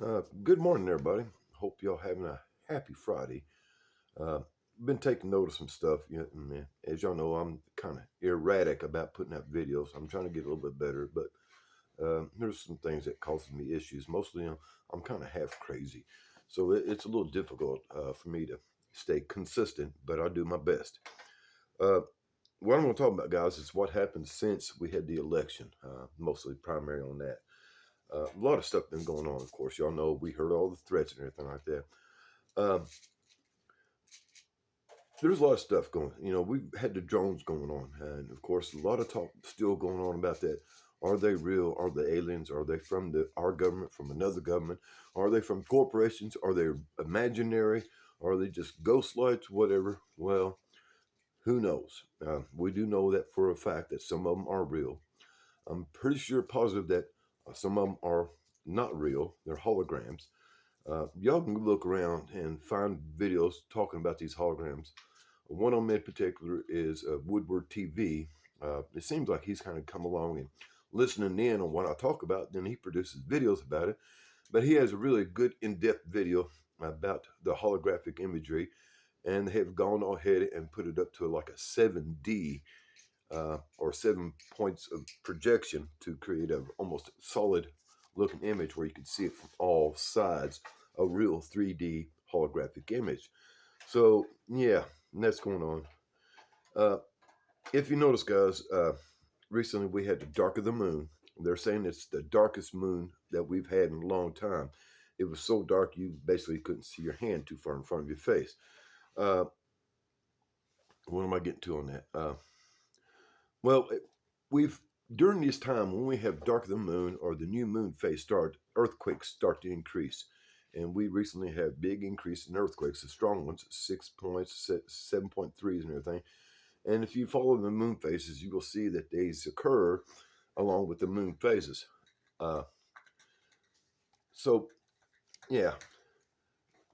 Good morning, everybody. Hope y'all having a happy Friday. Uh, been taking note of some stuff. Man, as y'all know, I'm kind of erratic about putting out videos. I'm trying to get a little bit better, but there's some things that causing me issues. Mostly, I'm kind of half crazy, so it's a little difficult for me to stay consistent. But I do my best. Uh, what I'm going to talk about, guys, is what happened since we had the election. Mostly primary on that. A lot of stuff been going on, of course. Y'all know we heard all the threats and everything like that. Um, there's a lot of stuff going. We've had the drones going on, and of course, a lot of talk still going on about that. Are they real? Are they aliens? Are they from our government, from another government? Are they from corporations? Are they imaginary? Are they just ghost lights? Whatever. Well, who knows? We do know that for a fact that some of them are real. I'm pretty sure, positive that some of them are not real. They're holograms. Y'all can look around and find videos talking about these holograms. One of them in particular is Woodward TV. It seems like he's kind of come along and listening in on what I talk about. Then he produces videos about it. But he has a really good in-depth video about the holographic imagery, and they have gone ahead and put it up to like a 7D or 7 points of projection to create a almost solid looking image where you can see it from all sides, a real 3D holographic image. So yeah, that's going on. Uh, if you notice, guys, recently we had the dark of the moon. They're saying it's the darkest moon that we've had in a long time. It was so dark you basically couldn't see your hand too far in front of your face. Uh, what am I getting to on that? Well, we've during this time when we have dark of the moon or the new moon phase start, earthquakes start to increase, and we recently had big increase in earthquakes, the strong ones, 6 points, 7.3s, and everything. And if you follow the moon phases, you will see that these occur along with the moon phases. Uh, so yeah,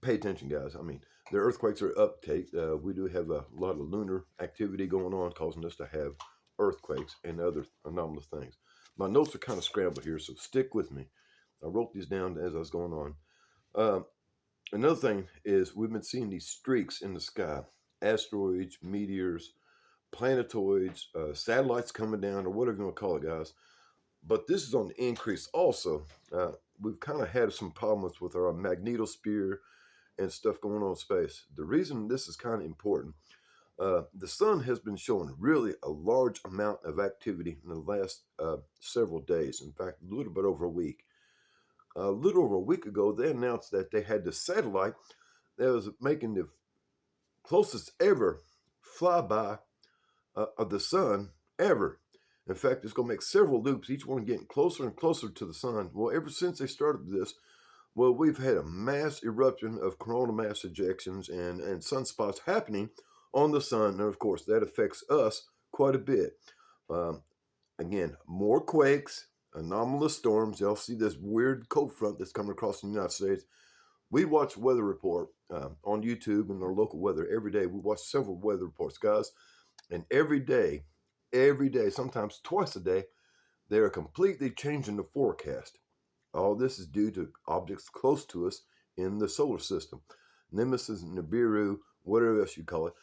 pay attention, guys. I mean, the earthquakes are uptake. We do have a lot of lunar activity going on, causing us to have earthquakes and other anomalous things. My notes are kind of scrambled here, so stick with me. I wrote these down as I was going on. Uh, Another thing is we've been seeing these streaks in the sky, asteroids, meteors, planetoids, satellites coming down, or whatever you want to call it, guys. But this is on the increase also. We've kind of had some problems with our magnetosphere and stuff going on in space. The reason this is kind of important, the sun has been showing really a large amount of activity in the last several days. In fact, a little bit over a week. A little over a week ago, they announced that they had the satellite that was making the closest ever flyby of the sun ever. In fact, it's going to make several loops, each one getting closer and closer to the sun. Well, ever since they started this, well, we've had a mass eruption of coronal mass ejections and sunspots happening on the sun. And of course, that affects us quite a bit. Um, Again, more quakes, anomalous storms. Y'all see this weird cold front that's coming across the United States. We watch Weather Report on YouTube and our local weather every day. We watch several weather reports, guys. And every day, sometimes twice a day, they are completely changing the forecast. All this is due to objects close to us in the solar system. Nemesis, Nibiru, whatever else you call it.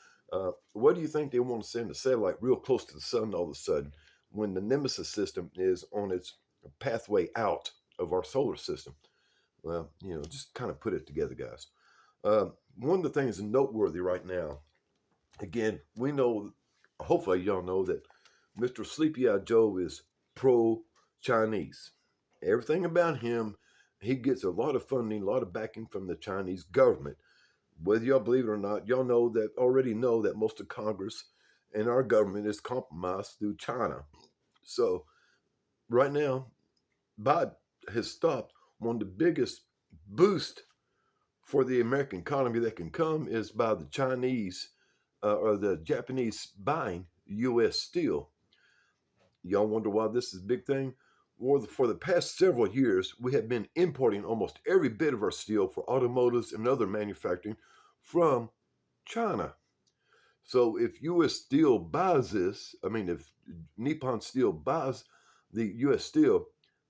What do you think they want to send a satellite real close to the sun all of a sudden when the Nemesis system is on its pathway out of our solar system? Well, just kind of put it together, guys. One of the things noteworthy right now, again, we know, hopefully y'all know that Mr. Sleepy Eye Joe is pro-Chinese. Everything about him, he gets a lot of funding, a lot of backing from the Chinese government. Whether y'all believe it or not, y'all already know that most of Congress and our government is compromised through China. So right now, Biden has stopped one of the biggest boost for the American economy that can come is by the Chinese or the Japanese buying U.S. steel. Y'all wonder why this is a big thing? Well, for the past several years, we have been importing almost every bit of our steel for automotives and other manufacturing from China. So if U.S. Steel buys this, I mean, if Nippon Steel buys the U.S. Steel,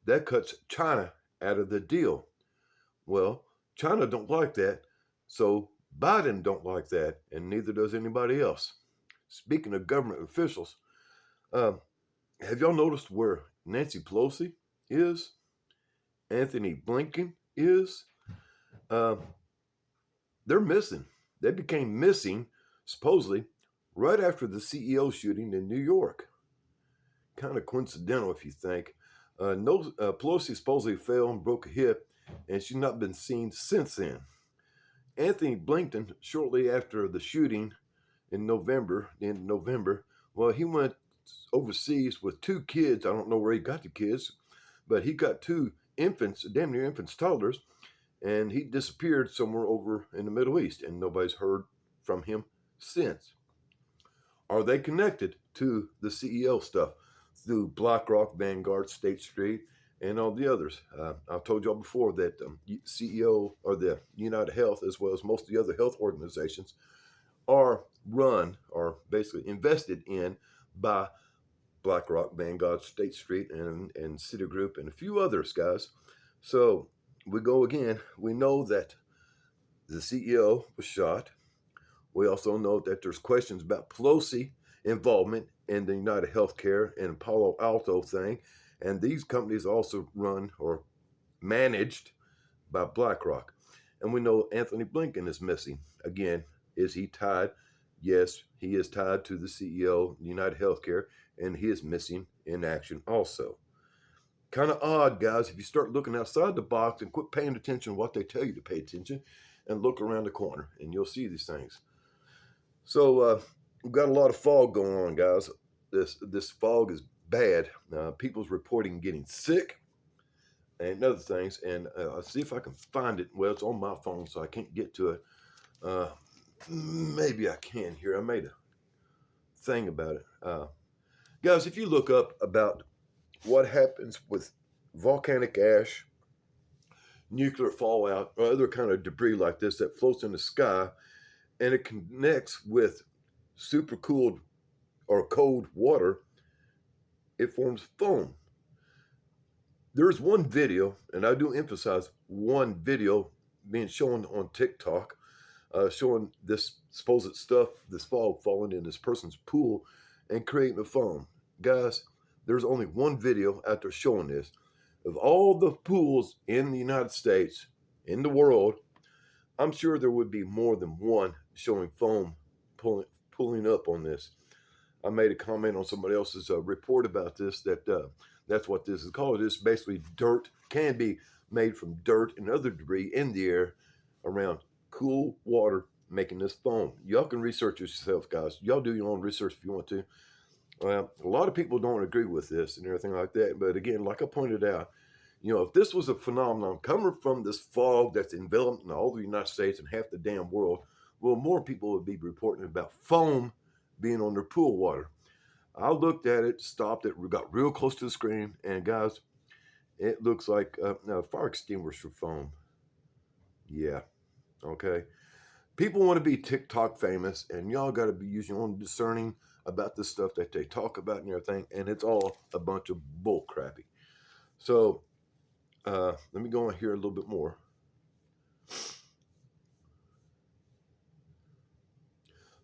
that cuts China out of the deal. Well, China don't like that, so Biden don't like that, and neither does anybody else. Speaking of government officials, uh, have y'all noticed where Nancy Pelosi is? Anthony Blinken is? Uh, they're missing. They became missing, supposedly, right after the CEO shooting in New York. Kind of coincidental, if you think. No, Pelosi supposedly fell and broke a hip, and she's not been seen since then. Anthony Blinken, shortly after the shooting in November, well, he went overseas with two kids. I don't know where he got the kids, but he got two infants, damn near infants, toddlers, and he disappeared somewhere over in the Middle East, and nobody's heard from him since. Are they connected to the CEO stuff through BlackRock, Vanguard, State Street, and all the others? I've told y'all before that CEO or the United Health, as well as most of the other health organizations, are run or basically invested in by BlackRock, Vanguard, State Street, and Citigroup, and a few others, guys. So we go again. We know that the CEO was shot. We also know that there's questions about Pelosi involvement in the United Healthcare and Palo Alto thing. And these companies also run or managed by BlackRock. And we know Anthony Blinken is missing. Again, is he tied? Yes, he is tied to the CEO, United Healthcare, and he is missing in action also. Kind of odd, guys, if you start looking outside the box and quit paying attention to what they tell you to pay attention and look around the corner, and you'll see these things. So we've got a lot of fog going on, guys. This fog is bad. People's reporting getting sick and other things. And I'll see if I can find it. Well, it's on my phone, so I can't get to it. Maybe I can here. I made a thing about it. Guys, if you look up about what happens with volcanic ash, nuclear fallout, or other kind of debris like this that floats in the sky, and it connects with supercooled or cold water, it forms foam. There's one video, and I do emphasize one video being shown on TikTok, showing this supposed stuff, this fog falling in this person's pool and creating a foam. Guys, there's only one video out there showing this. Of all the pools in the United States, in the world, I'm sure there would be more than one showing foam pulling up on this. I made a comment on somebody else's report about this that that's what this is called. It's basically dirt, can be made from dirt and other debris in the air around cool water making this foam. Y'all can research yourself, guys. Y'all do your own research if you want to. Well, a lot of people don't agree with this and everything like that. But again, like I pointed out, if this was a phenomenon coming from this fog that's enveloped in all the United States and half the damn world, well, more people would be reporting about foam being on their pool water. I looked at it, stopped it, got real close to the screen, and guys, it looks like a fire extinguisher foam. Yeah, okay. People want to be TikTok famous, and y'all got to be using your own discerning about the stuff that they talk about and everything, and it's all a bunch of bull crappy. So let me go on here a little bit more.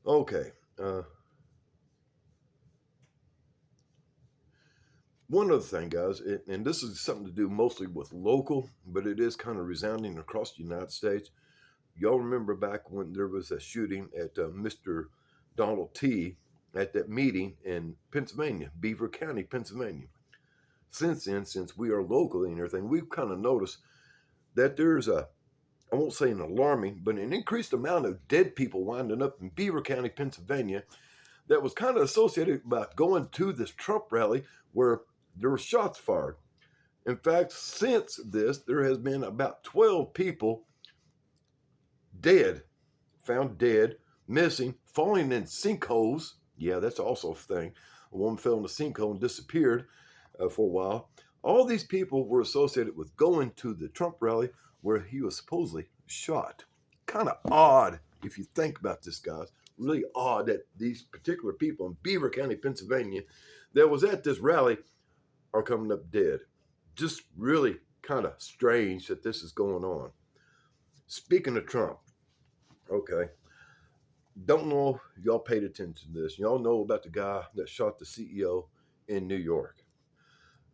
Okay. One other thing, guys, and this is something to do mostly with local, but it is kind of resounding across the United States. Y'all remember back when there was a shooting at Mr. Donald T. at that meeting in Pennsylvania, Beaver County, Pennsylvania. Since then, since we are locally and everything, we've kind of noticed that there's I won't say an alarming, but an increased amount of dead people winding up in Beaver County, Pennsylvania, that was kind of associated about going to this Trump rally where there were shots fired. In fact, since this, there has been about 12 people dead, found dead, missing, falling in sinkholes. Yeah, that's also a thing. A woman fell in a sinkhole and disappeared for a while. All these people were associated with going to the Trump rally where he was supposedly shot. Kind of odd if you think about this, guys. Really odd that these particular people in Beaver County, Pennsylvania, that was at this rally are coming up dead. Just really kind of strange that this is going on. Speaking of Trump, okay, don't know if y'all paid attention to this. Y'all know about the guy that shot the CEO in New York.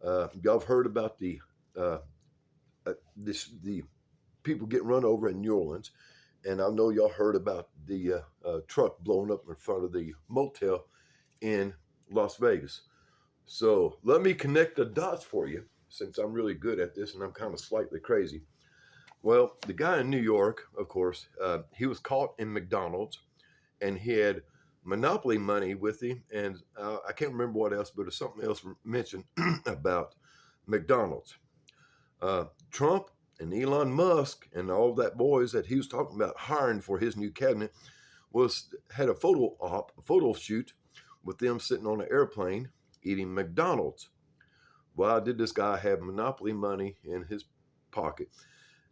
Y'all have heard about uh, the people getting run over in New Orleans, and I know y'all heard about the truck blowing up in front of the motel in Las Vegas. So let me connect the dots for you, since I'm really good at this and I'm kind of slightly crazy. Well, the guy in New York, of course, he was caught in McDonald's, and he had monopoly money with him, and I can't remember what else, but there's something else mentioned about McDonald's. Trump and Elon Musk and all that boys that he was talking about hiring for his new cabinet had a photo shoot with them sitting on an airplane eating McDonald's. Why did this guy have monopoly money in his pocket?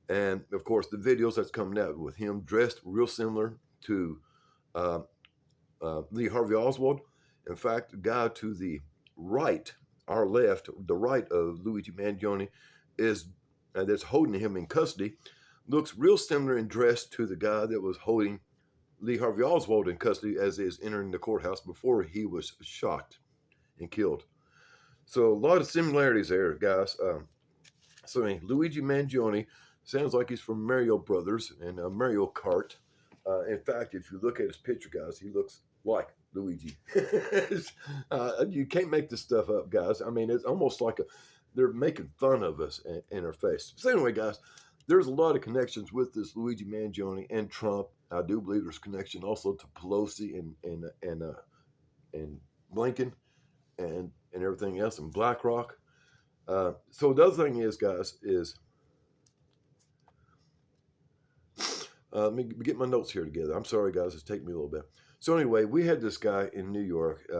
And of course, the videos that's coming out with him dressed real similar to uh, Lee Harvey Oswald. In fact, the guy to the right, our left, the right of Luigi Mangione, is that's holding him in custody, looks real similar in dress to the guy that was holding Lee Harvey Oswald in custody as he is entering the courthouse before he was shot and killed. So a lot of similarities there, guys. Luigi Mangione sounds like he's from Mario Brothers and Mario Kart. In fact, if you look at his picture, guys, he looks like Luigi. You can't make this stuff up, guys. I mean, it's almost like they're making fun of us in our face. So anyway, guys, there's a lot of connections with this Luigi Mangione and Trump. I do believe there's connection also to Pelosi and Blinken and everything else and BlackRock. So the other thing is, guys, is let me get my notes here together. I'm sorry, guys, it's taking me a little bit. So anyway, we had this guy in New York.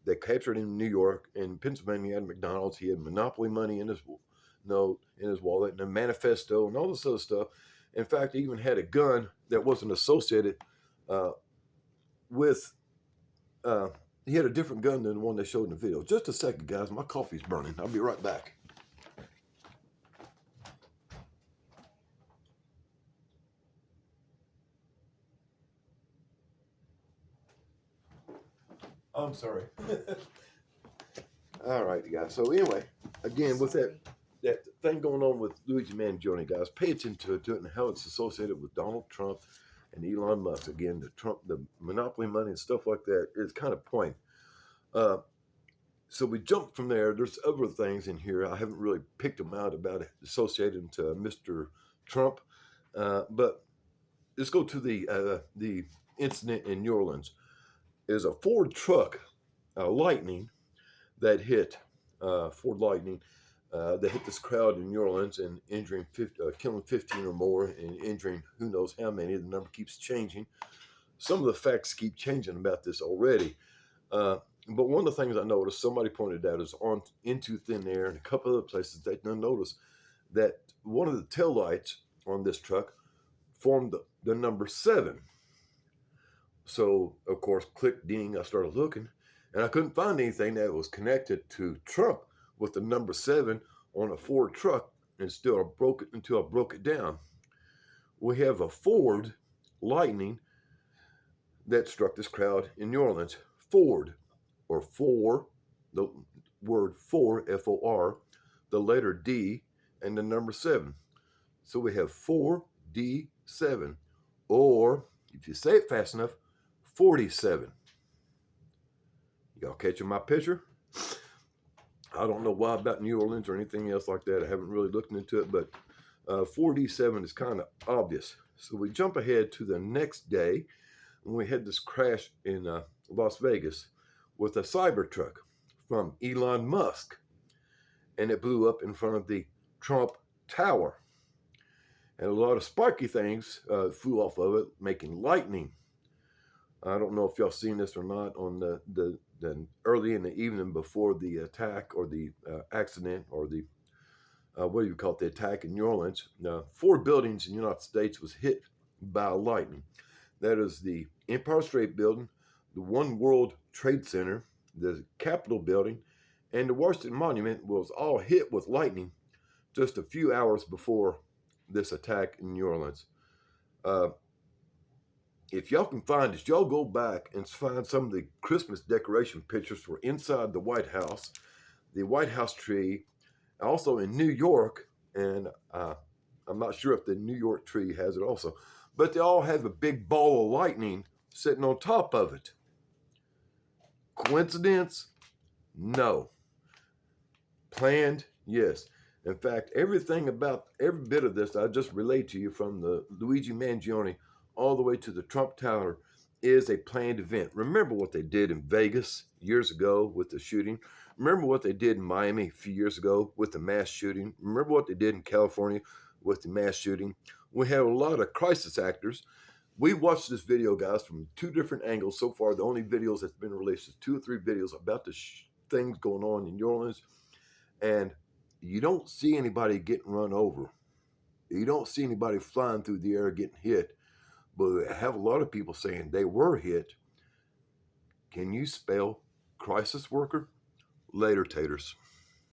They captured him in New York. In Pennsylvania, he had McDonald's. He had monopoly money in his note, in his wallet, and a manifesto, and all this other stuff. In fact, he even had a gun that wasn't associated with. He had a different gun than the one they showed in the video. Just a second, guys. My coffee's burning. I'll be right back. I'm sorry. All right, guys. So anyway, again, with that thing going on with Luigi Mangione, guys, pay attention to it and how it's associated with Donald Trump and Elon Musk. Again, the monopoly money and stuff like that is kind of point. So we jump from there. There's other things in here. I haven't really picked them out about it associated to Mr. Trump, but let's go to the incident in New Orleans. Is a Ford truck, Lightning, that hit Ford Lightning. They hit this crowd in New Orleans and killing 15 or more and injuring who knows how many. The number keeps changing. Some of the facts keep changing about this already. But one of the things I noticed, somebody pointed out, is on Into Thin Air and a couple other places they didn't notice that one of the taillights on this truck formed the number 7. So, of course, click ding, I started looking, and I couldn't find anything that was connected to Trump with the number 7 on a Ford truck until I broke it down. We have a Ford Lightning that struck this crowd in New Orleans. Ford, or four, the word for, F-O-R, the letter D, and the number 7. So we have 4D7, or if you say it fast enough, 47. Y'all catching my picture? I don't know why about New Orleans or anything else like that. I haven't really looked into it, but 4D7 is kind of obvious. So we jump ahead to the next day when we had this crash in Las Vegas with a Cybertruck from Elon Musk, and it blew up in front of the Trump Tower. And a lot of sparky things flew off of it, making lightning. I don't know if y'all seen this or not on the early in the evening before the attack or the accident or the what do you call it, the attack in New Orleans. 4 buildings in the United States was hit by lightning. That is the Empire State Building, the One World Trade Center, the Capitol Building, and the Washington Monument was all hit with lightning just a few hours before this attack in New Orleans. Uh, if y'all can find it, y'all go back and find some of the Christmas decoration pictures for inside the White House tree, also in New York, and I'm not sure if the New York tree has it also, but they all have a big ball of lightning sitting on top of it. Coincidence? No. Planned? Yes. In fact, everything about every bit of this I just relayed to you, from the Luigi Mangione all the way to the Trump Tower, is a planned event. Remember what they did in Vegas years ago with the shooting. Remember what they did in Miami a few years ago with the mass shooting. Remember what they did in California with the mass shooting. We have a lot of crisis actors. We watched this video, guys, from two different angles. So far, the only videos that's been released is 2 or 3 videos about the things going on in New Orleans. And you don't see anybody getting run over. You don't see anybody flying through the air getting hit. But I have a lot of people saying they were hit. Can you spell crisis worker? Later, taters.